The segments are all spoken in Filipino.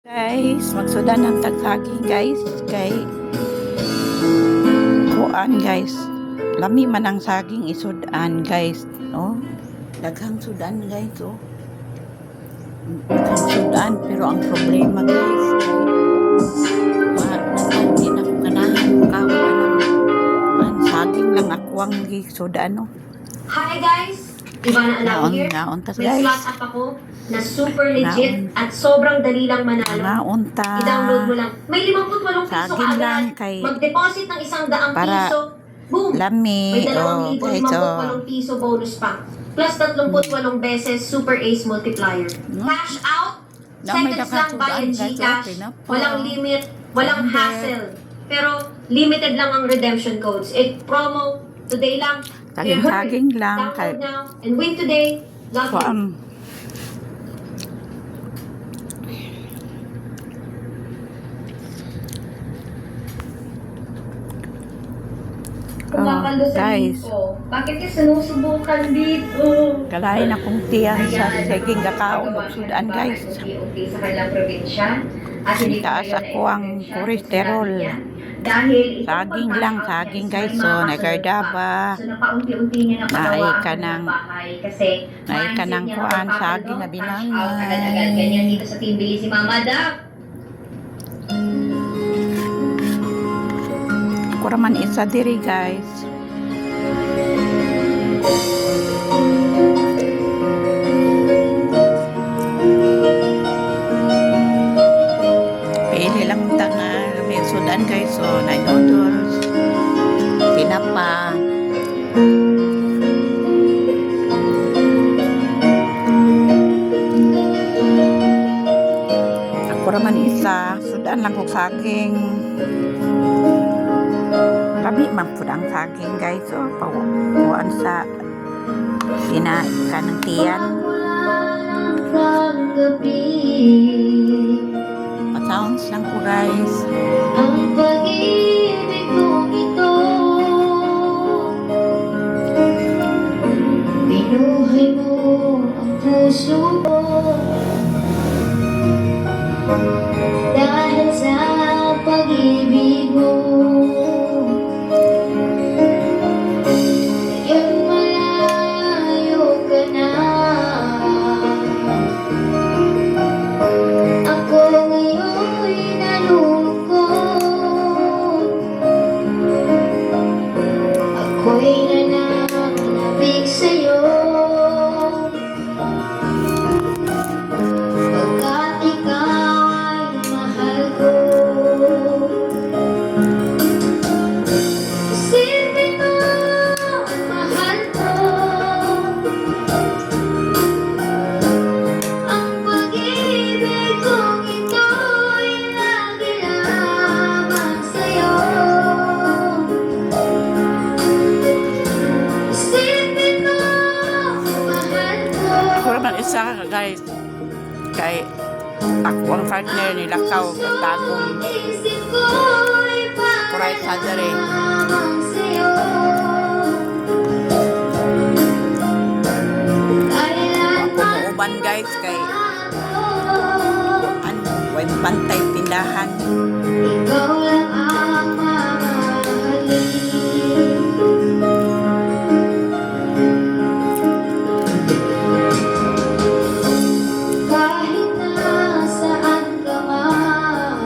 Guys, magsudan ng tagsaging guys. Kay kuan guys. Lami man ang saging isudan guys. Oh, daghang sudan guys. Oh, daghang sudan. Pero ang problema guys, hindi na ko ganahan kawan ang saging lang ako ang sudan. Oh. Hi guys! Ivana Alao here. May guys. slot up ako na super legit at sobrang dali lang manalo. Naunta. I-download mo lang. May 58 piso Saging lang kaagad. kay Mag-deposit ng 100 para piso. Boom! lami. May Oh, guys. 2,58 piso bonus pa. Plus 38 beses Super Ace Multiplier. Cash out, seconds lang via GCash. Walang limit, walang hassle. Pero limited lang ang redemption codes. Promo today lang. Saging lang. Download now and win today. Love you. Guys, bakit ka sinusubukan dito? kalahin akong tiyan sa saging kakao sudan guys. Sa kanilang probinsya at hindi Taas ako ang cholesterol. Dahil Saging lang, saging guys. So, nagardaba. So, napaunti-unti niya Naay ka ng kasi naay ka ng kuan, saging na binangay. Agad-agad ganyan dito sa Team Billy si Mama Dap. Ako raman isa diri guys. Pili lang tanga may sudan guys. So, na noodles, tinapa. Ako raman isa, sudan lang kong saging. Kami magpudang saging guys. So, paupuan sa ka ng tiyan. Pa-sounds lang po guys. Ang pag-ibig kong ito, binuhay mo ang puso ko. Dahil sa pag-ibig mo, ngayon malayo ka na. Ako ngayon'y nalulungkot. Ako'y nananabik sa'yo. Pagkat ikaw ay mahal ko. Isipin mo ang mahal ko. Ang pag-ibig kong ito'y lagi lamang sa'yo. Isipin mo ang mahal ko. Ako naman isa guys. Kay ako ang partner nila Kao katagong Isip ko'y kuray sa dere. lamang sa'yo. Kailanman Uban guys kay ako, way pantay tindahan. ikaw lang ang mamahalin. Kahit nasaan ka man,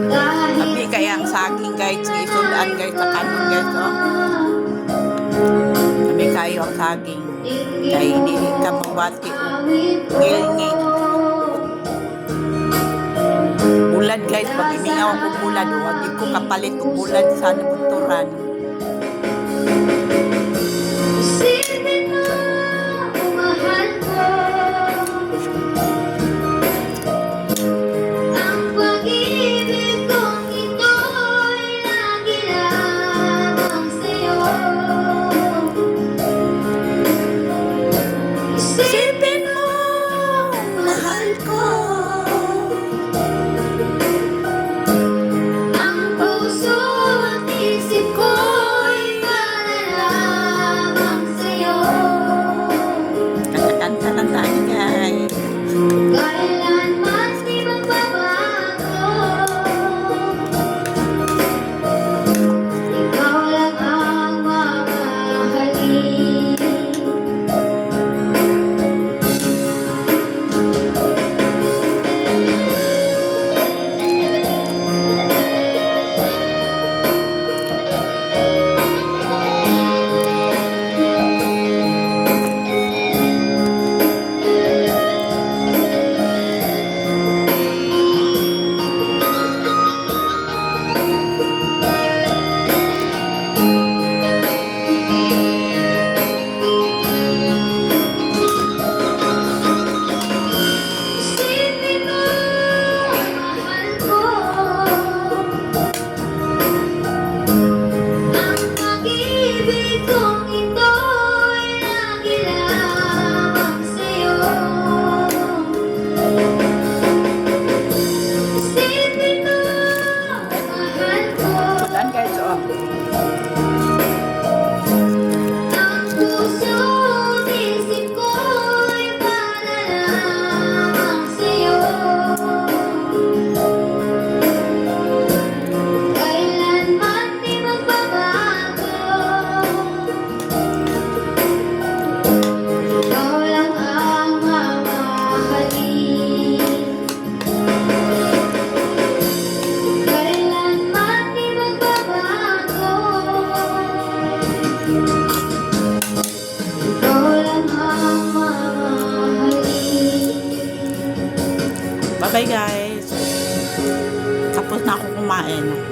kahit Abi kaya ang saging guys, isudan guys sa kanon guys. Oh. Abi kayo ang saging. Kay hindi ka mabati o ngilngi. Bulad guys, pag imingaw ko bulad, huwag ko kapalit ko bulad sa nabunturan. Isipin mo ang mahal ko. Ang pag-ibig kong ito'y lagi lamang sa'yo. Isipin mo ang mahal ko. Ang puso at isip ko Bye-bye guys. Tapos na ako kumain.